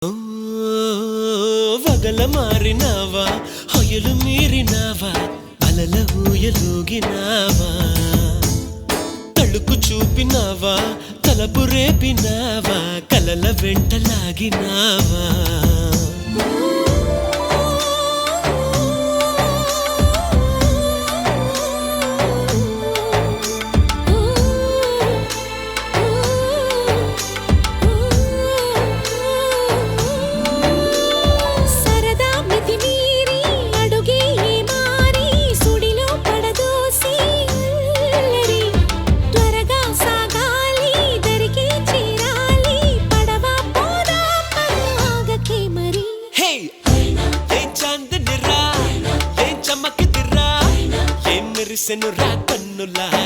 ఓ వగల మారినావా హొయలు మీరినావా అలల ఊయలూగినావా తళుకు చూపినావా తలపు రేపినావా కలల వెంటలాగినావా మెరిసెను రా కన్నులా